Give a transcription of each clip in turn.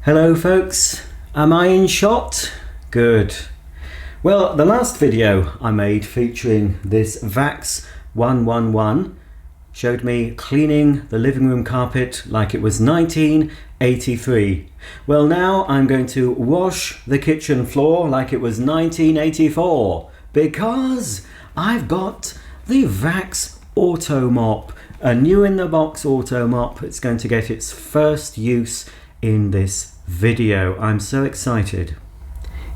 Hello folks, am I in shot? Good. Well, the last video I made featuring this Vax 111 showed me cleaning the living room carpet like it was 1983. Well, now I'm going to wash the kitchen floor like it was 1984 because I've got the Vax Auto Mop, a new in the box Auto Mop. It's going to get its first use in this video. I'm so excited.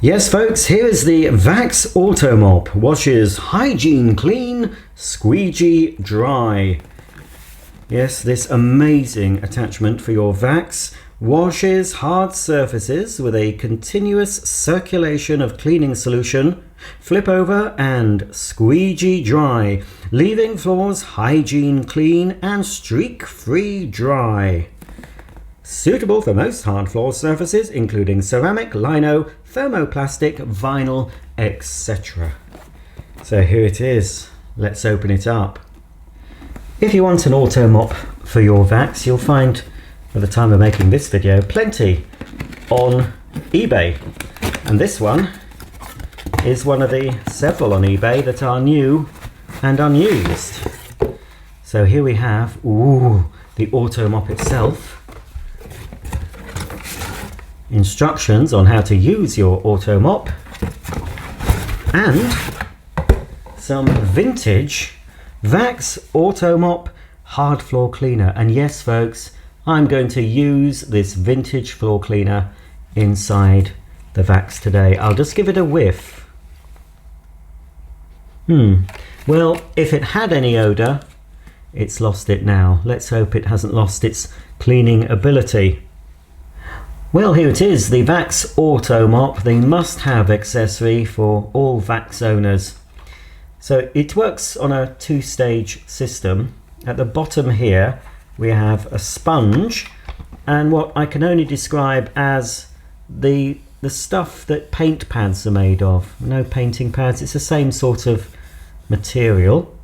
Yes folks, here is the Vax Auto Mop. Washes hygiene clean, squeegee dry. Yes, this amazing attachment for your Vax washes hard surfaces with a continuous circulation of cleaning solution, flip over and squeegee dry, leaving floors hygiene clean and streak free dry. Suitable for most hard floor surfaces including ceramic, lino, thermoplastic, vinyl, etc. So here it is. Let's open it up. If you want an auto mop for your Vax, you'll find at the time of making this video plenty on eBay, and this one is one of the several on eBay that are new and unused. So here we have the auto mop itself, instructions on how to use your auto mop, and some vintage Vax Auto Mop hard floor cleaner. And yes folks, I'm going to use this vintage floor cleaner inside the Vax today. I'll just give it a whiff. Well, if it had any odour, it's lost it now. Let's hope it hasn't lost its cleaning ability. Well, here it is, the Vax Auto Mop, the must-have accessory for all Vax owners. So it works on a two-stage system. At the bottom here we have a sponge and what I can only describe as the stuff that paint pads are made of. No painting pads, it's the same sort of material.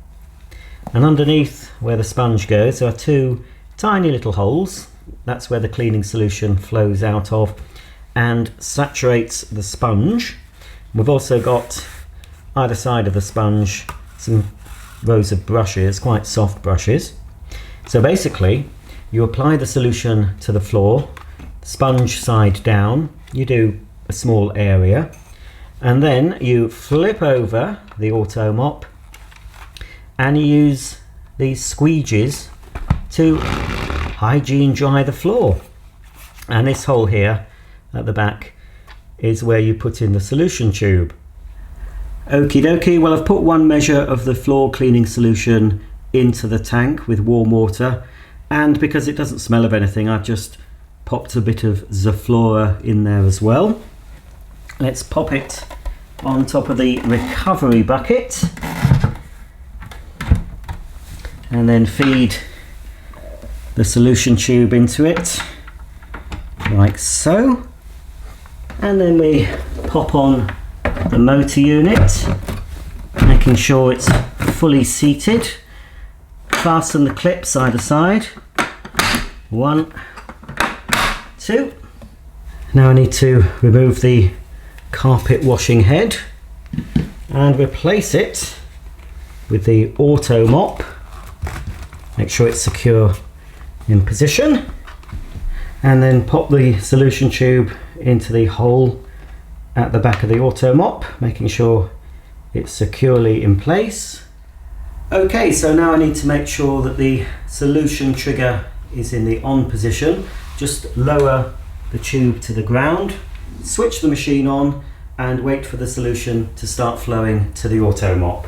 And underneath where the sponge goes there are two tiny little holes. That's where the cleaning solution flows out of and saturates the sponge. We've also got either side of the sponge some rows of brushes, quite soft brushes. So basically you apply the solution to the floor, sponge side down, you do a small area, and then you flip over the auto mop and you use these squeegees to hygiene dry the floor. And this hole here at the back is where you put in the solution tube. Okie dokie, well I've put one measure of the floor cleaning solution into the tank with warm water, and because it doesn't smell of anything I've just popped a bit of Zaflora in there as well. Let's pop it on top of the recovery bucket and then feed the solution tube into it like so, and then we pop on the motor unit, making sure it's fully seated. Fasten the clips either side. 1, 2. Now I need to remove the carpet washing head and replace it with the auto mop. Make sure it's secure in position, and then pop the solution tube into the hole at the back of the auto mop, making sure it's securely in place. Okay, so now I need to make sure that the solution trigger is in the on position. Just lower the tube to the ground, switch the machine on and wait for the solution to start flowing to the auto mop.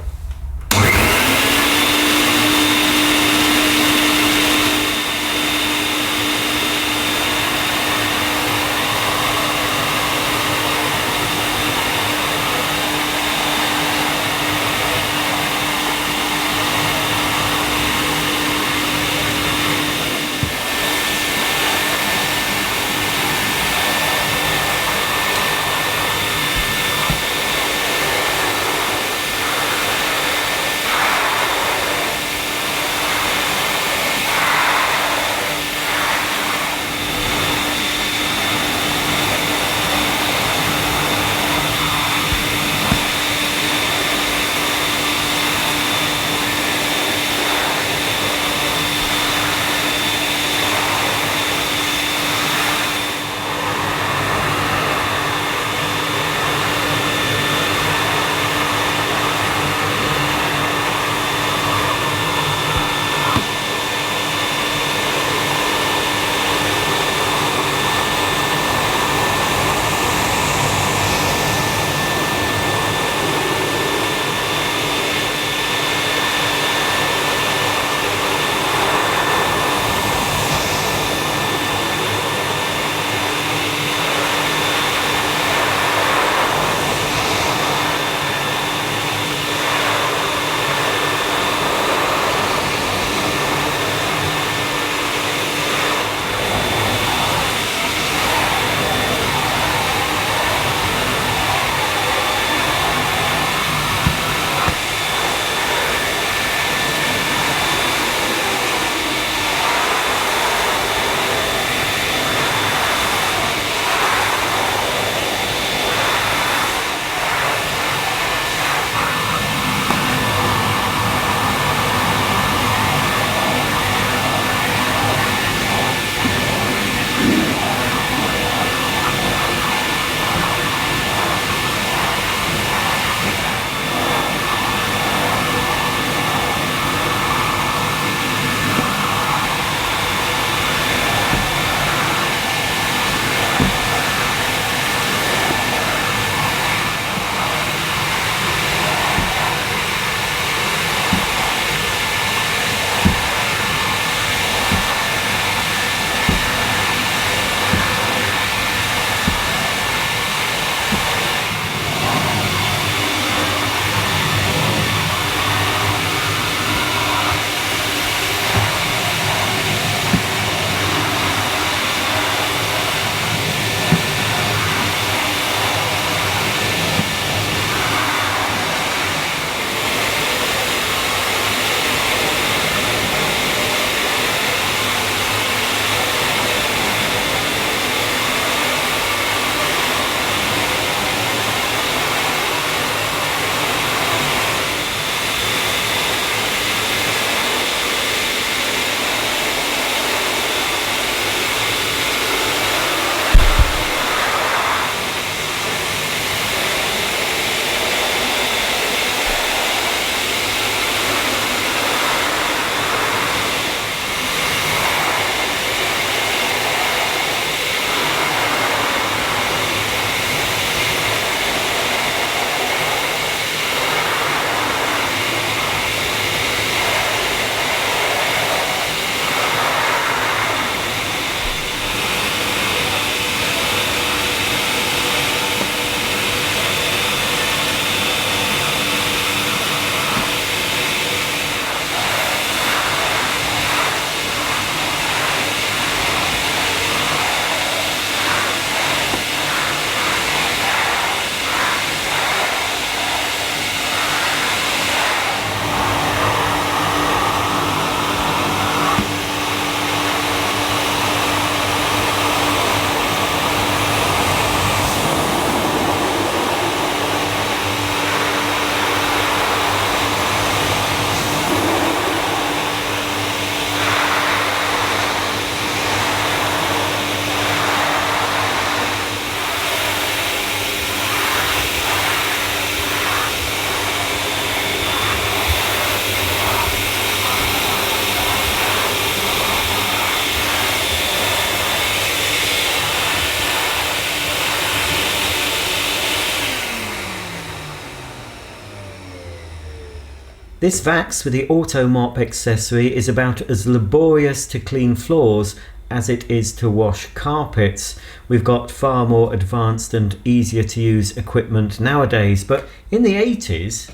This Vax with the Auto Mop accessory is about as laborious to clean floors as it is to wash carpets. We've got far more advanced and easier to use equipment nowadays, but in the 80s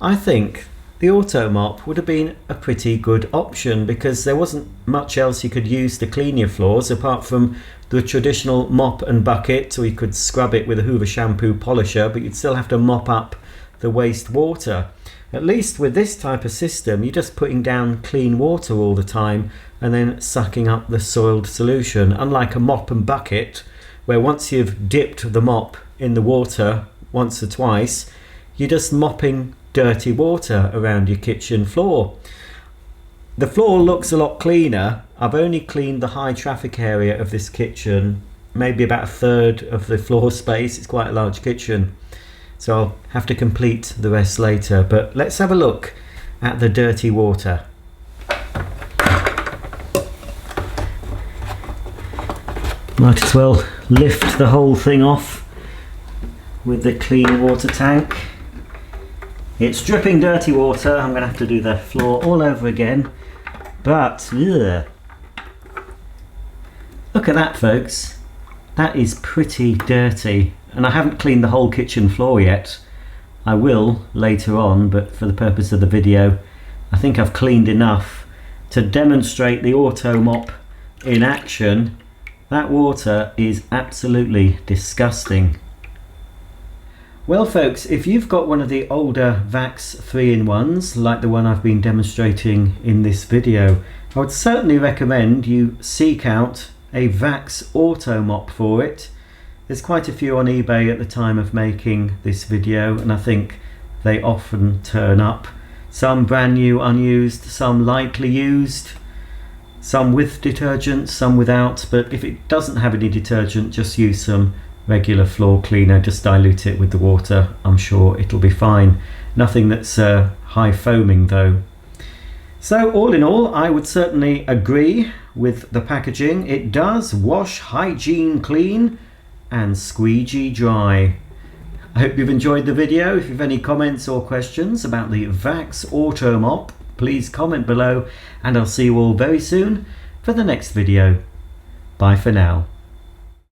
I think the Auto Mop would have been a pretty good option because there wasn't much else you could use to clean your floors apart from the traditional mop and bucket, or you could scrub it with a Hoover shampoo polisher, but you'd still have to mop up the waste water. At least with this type of system, you're just putting down clean water all the time and then sucking up the soiled solution, unlike a mop and bucket where once you've dipped the mop in the water once or twice, you're just mopping dirty water around your kitchen floor. The floor looks a lot cleaner. I've only cleaned the high traffic area of this kitchen, maybe about a third of the floor space. It's quite a large kitchen, so I'll have to complete the rest later. But let's have a look at the dirty water. Might as well lift the whole thing off with the clean water tank. It's dripping dirty water. I'm going to have to do the floor all over again. But ugh. Look at that, folks. That is pretty dirty. And I haven't cleaned the whole kitchen floor yet. I will later on, but for the purpose of the video, I think I've cleaned enough to demonstrate the Auto Mop in action. That water is absolutely disgusting. Well folks, if you've got one of the older Vax 3-in-1s like the one I've been demonstrating in this video, I would certainly recommend you seek out a Vax Auto Mop for it. There's quite a few on eBay at the time of making this video, and I think they often turn up. Some brand new unused, some lightly used, some with detergent, some without, but if it doesn't have any detergent, just use some regular floor cleaner, just dilute it with the water. I'm sure it'll be fine. Nothing that's high foaming though. So all in all, I would certainly agree with the packaging. It does wash, hygiene clean and squeegee dry. I hope you've enjoyed the video. If you've any comments or questions about the Vax Auto Mop, please comment below, and I'll see you all very soon for the next video. Bye for now.